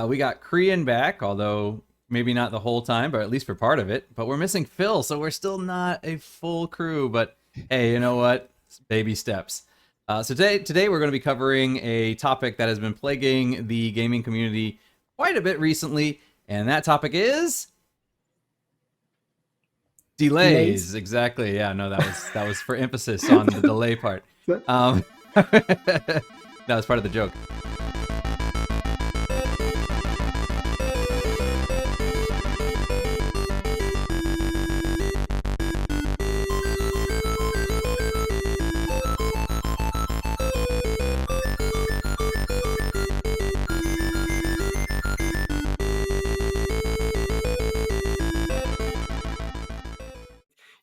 We got Korean back, although maybe not the whole time, but at least for part of it. But we're missing Phil, so we're still not a full crew. But hey, you know what? Baby steps. So today we're going to be covering a topic that has been plaguing the gaming community quite a bit recently, and that topic is Delays. delays. Exactly. Yeah. No, that was for emphasis on the delay part. So- That was part of the joke.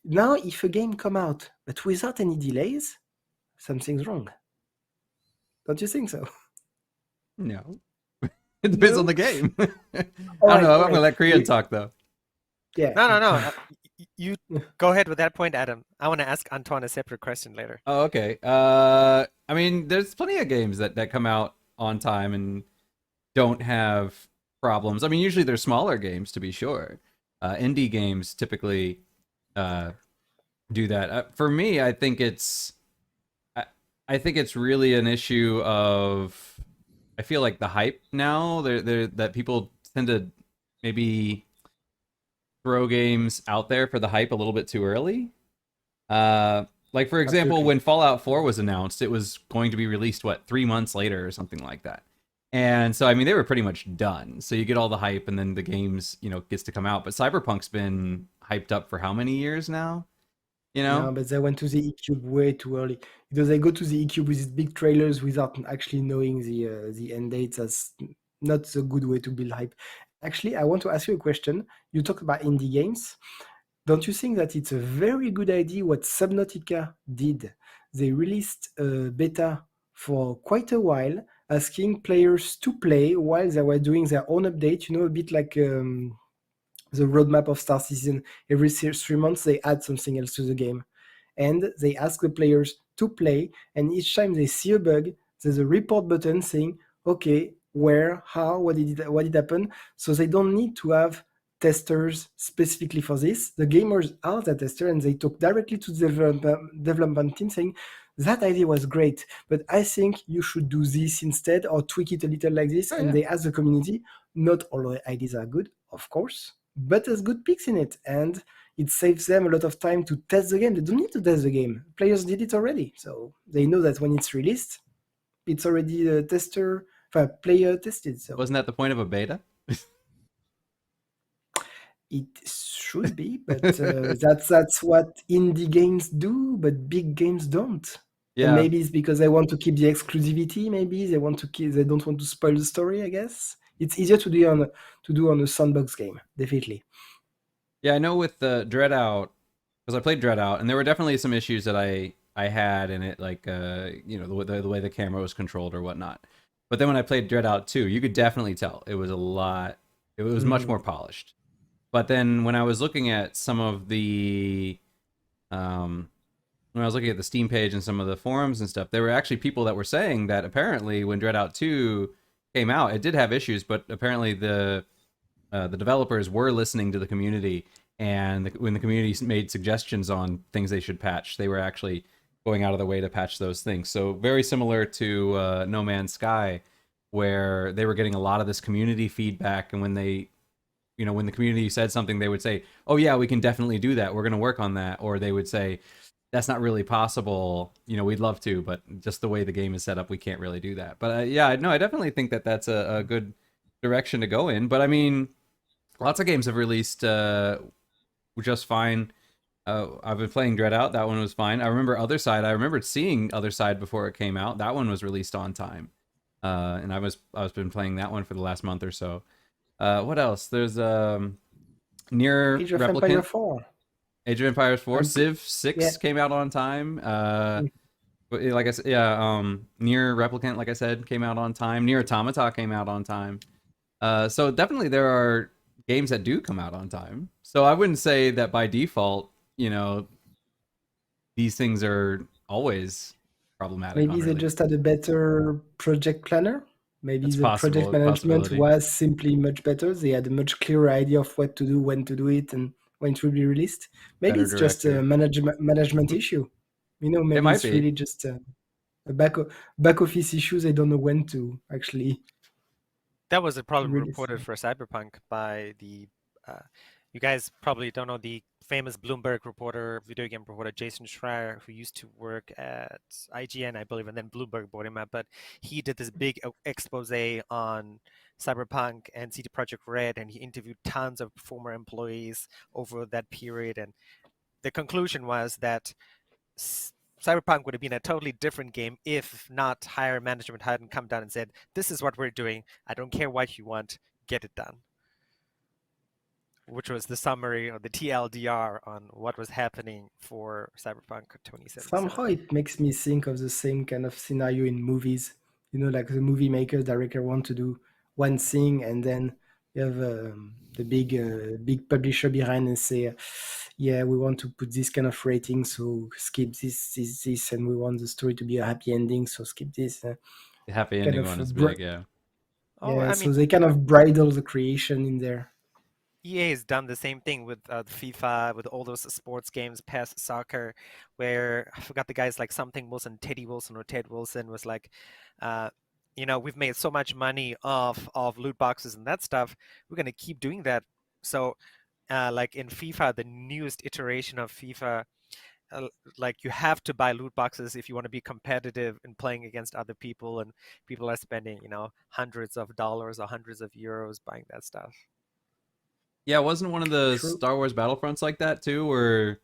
Now, if a game come out but without any delays, something's wrong. Don't you think so? No. It depends on No? the game. I All don't right, know. all I'm gonna right. let Korean talk though. Yeah. No. You go ahead with that point, Adam. I want to ask Antoine a separate question later. Oh, okay. I mean, there's plenty of games that come out on time and don't have problems. I mean, usually they're smaller games, to be sure. Indie games typically uh, do that. For me, I, I think it's really an issue of I feel like the hype now. That people tend to maybe throw games out there for the hype a little bit too early. Like for example, Absolutely. when Fallout 4 was announced, it was going to be released 3 months later or something like that. And so I mean they were pretty much done. So you get all the hype and then the games, gets to come out. But Cyberpunk's been hyped up for how many years now? You No, know? but they went to the E-Cube way too early. Because they go to the E-Cube with these big trailers without actually knowing the end dates. That's not a good way to build hype. Actually, I want to ask you a question. You talk about indie games. Don't you think that it's a very good idea what Subnautica did? They released a beta for quite a while, asking players to play while they were doing their own update, a bit like the roadmap of Star Citizen. Every 3 months, they add something else to the game. And they ask the players to play, and each time they see a bug, there's a report button saying, okay, where, how, what did happen? So they don't need to have testers specifically for this. The gamers are the tester, and they talk directly to the development team saying, that idea was great, but I think you should do this instead or tweak it a little like this. Oh And yeah. they ask the community. Not all the ideas are good, of course, but there's good picks in it. And it saves them a lot of time to test the game. They don't need to test the game. Players did it already. So they know that when it's released, it's already a player tested. So Wasn't that the point of a beta? it should be, but that's what indie games do, but big games don't. And Yeah. maybe it's because they want to keep the exclusivity. Maybe they don't want to spoil the story. I guess it's easier to do on a sandbox game. Definitely. Yeah, I know with the Dread Out, because I played Dread Out, and there were definitely some issues that I had in it, like the way the camera was controlled or whatnot. But then when I played Dread Out 2, you could definitely tell it was a lot. It was much more polished. But then when I was looking at some of the when I was looking at the Steam page and some of the forums and stuff, there were actually people that were saying that apparently when Dread Out 2 came out, it did have issues, but apparently the developers were listening to the community, and when the community made suggestions on things they should patch, they were actually going out of their way to patch those things. So very similar to No Man's Sky, where they were getting a lot of this community feedback, and when when the community said something, they would say, "Oh yeah, we can definitely do that. We're going to work on that," or they would say, "That's not really possible. We'd love to, but just the way the game is set up, we can't really do that." But yeah, no, I definitely think that that's a good direction to go in. But I mean, lots of games have released just fine. I've been playing Dread Out. That one was fine. I remember Other Side. I remembered seeing Other Side before it came out. That one was released on time, and I was been playing that one for the last month or so. What else? There's Near Age of Empire Replicant, 4. Age of Empires 4, I'm Civ Yeah. 6 came out on time. But like I said, yeah, Near Replicant, like I said, came out on time. Near Automata came out on time. So definitely there are games that do come out on time. So I wouldn't say that by default, these things are always problematic on Maybe they release. just had a better project planner. Maybe It's the project management possibility. was simply much better. They had a much clearer idea of what to do, when to do it, and when it will be released. Maybe Better it's just a director. management issue. Maybe might it's be. really just a back office issue. They don't know when to actually That was a problem release. reported for Cyberpunk by the. You guys probably don't know the famous Bloomberg reporter, video game reporter Jason Schreier, who used to work at IGN, I believe, and then Bloomberg bought him up. But he did this big expose on Cyberpunk and CD Projekt Red, and he interviewed tons of former employees over that period. And the conclusion was that Cyberpunk would have been a totally different game if not higher management hadn't come down and said, "This is what we're doing. I don't care what you want. Get it done." Which was the summary or the TLDR on what was happening for Cyberpunk 2077. Somehow it makes me think of the same kind of scenario in movies. Like the movie maker, director want to do one thing, and then you have the big publisher behind and say, yeah, we want to put this kind of rating, so skip this, and we want the story to be a happy ending, so skip this. The happy Kind ending of one is big, yeah. Oh, yeah, I so mean, they kind of bridle the creation in there. EA has done the same thing with FIFA, with all those sports games, PES Soccer, where I forgot the guy's like something Wilson, Teddy Wilson or Ted Wilson was like, we've made so much money off of loot boxes and that stuff. We're gonna keep doing that. So, like in FIFA, the newest iteration of FIFA, like you have to buy loot boxes if you want to be competitive in playing against other people, and people are spending, hundreds of dollars or hundreds of euros buying that stuff. Yeah, wasn't one of the True. Star Wars Battlefronts like that too, where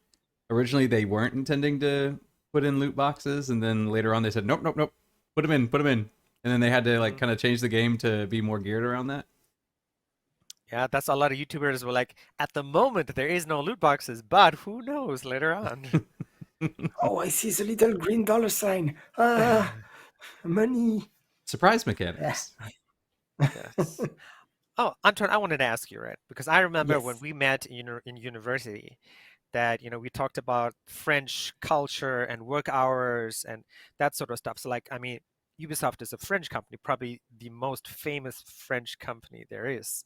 originally they weren't intending to put in loot boxes, and then later on they said, nope, nope, nope, put them in, and then they had to like kind of change the game to be more geared around that. Yeah, that's a lot of YouTubers were like, at the moment there is no loot boxes, but who knows later on. Oh, I see the little green dollar sign. Money. Surprise mechanics. Yes. Oh, Antoine, I wanted to ask you, right? Because I remember when Yes. we met in university that, we talked about French culture and work hours and that sort of stuff. So like, I mean, Ubisoft is a French company, probably the most famous French company there is.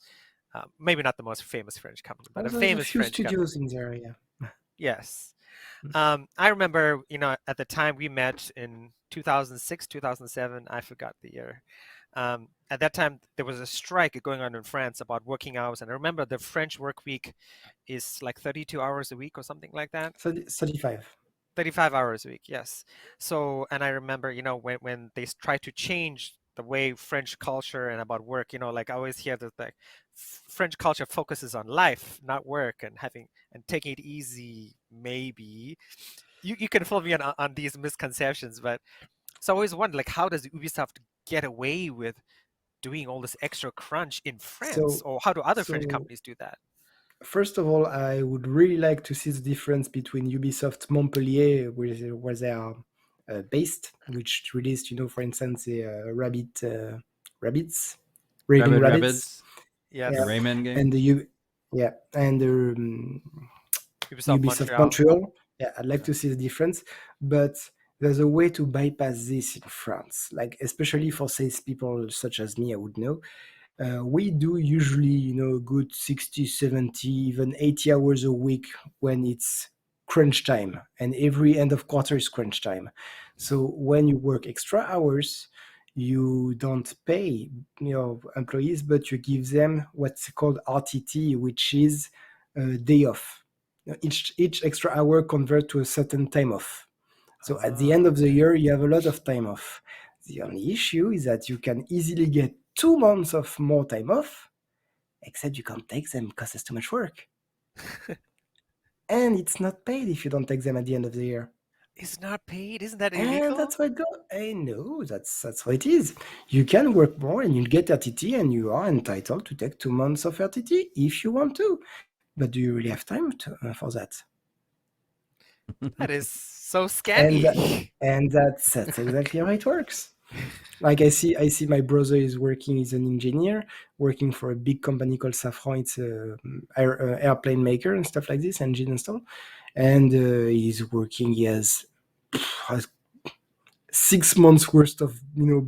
Maybe not the most famous French company, but Oh, a there's a famous few French company. studios in there, yeah. Yes. I remember, at the time we met in 2006, 2007, I forgot the year. At that time, there was a strike going on in France about working hours. And I remember the French work week is like 32 hours a week or something like that. 35. 35 hours a week, yes. So, and I remember, when they try to change the way French culture and about work, like I always hear that like French culture focuses on life, not work, and taking it easy, maybe. You can fill me in on these misconceptions, but so I always wondered, like, how does Ubisoft get away with doing all this extra crunch in France, So, or how do other French so companies do that? first of all, I would really like to see the difference between Ubisoft Montpellier, where they are based, which released, for instance, the Rabbits, Raving Rabid Rabbits, Rabbids, the yeah, Yes, Rayman and game. the Ubisoft Ubisoft Montreal. Montreal. Yeah, I'd like to see the difference, but there's a way to bypass this in France, like especially for salespeople such as me, I would know. We do usually, a good 60, 70, even 80 hours a week when it's crunch time. And every end of quarter is crunch time. So when you work extra hours, you don't pay employees, but you give them what's called RTT, which is a day off. Each extra hour convert to a certain time off. So at the end of the Okay. year, you have a lot of time off. The only issue is that you can easily get 2 months of more time off, except you can't take them because it's too much work. And it's not paid if you don't take them at the end of the year. It's not paid? Isn't that And illegal? that's what it goes. I know that's what it is. You can work more and you get RTT, and you are entitled to take 2 months of RTT if you want to. But do you really have time for that? That is so And scammy. and that's exactly how it works. Like I see my brother is working, he's an engineer working for a big company called Safran. It's a airplane maker and stuff like this, engine and stuff. And he's working, he has 6 months worth of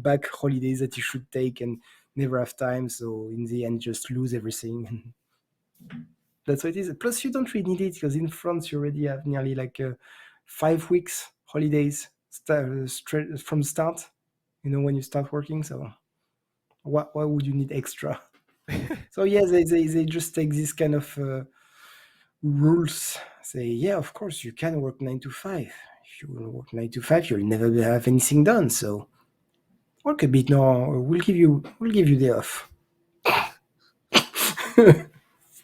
back holidays that you should take and never have time. So in the end, just lose everything. That's what it is. Plus, you don't really need it because in France you already have nearly like 5 weeks holidays straight from start. When you start working. So why would you need extra? So yeah, they just take this kind of rules. Say, yeah, of course you can work 9 to 5. If you will work 9 to 5, you'll never have anything done. So work a bit more. We'll give you day off.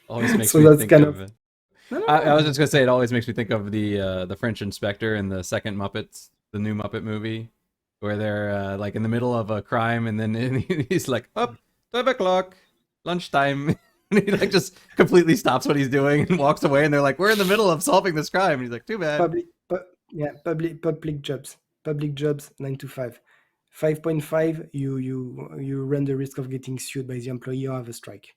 Always makes So me that's think kind of. of. No. I was just gonna say it always makes me think of the French inspector in the second Muppets, the new Muppet movie, where they're like in the middle of a crime and then he's like, "Up, 12 o'clock, lunchtime," and he like just completely stops what he's doing and walks away, and they're like, "We're in the middle of solving this crime." And he's like, "Too bad." Public jobs. Public jobs 9 to 5. 5.5, you run the risk of getting sued by the employer or have a strike.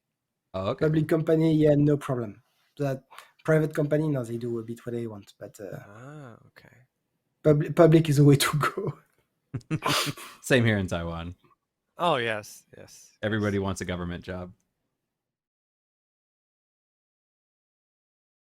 Oh, okay. Public company, yeah, no problem. That private company, no, they do a bit what they want, but Okay. public is the way to go. Same here in Taiwan. Oh yes. Everybody wants a government job.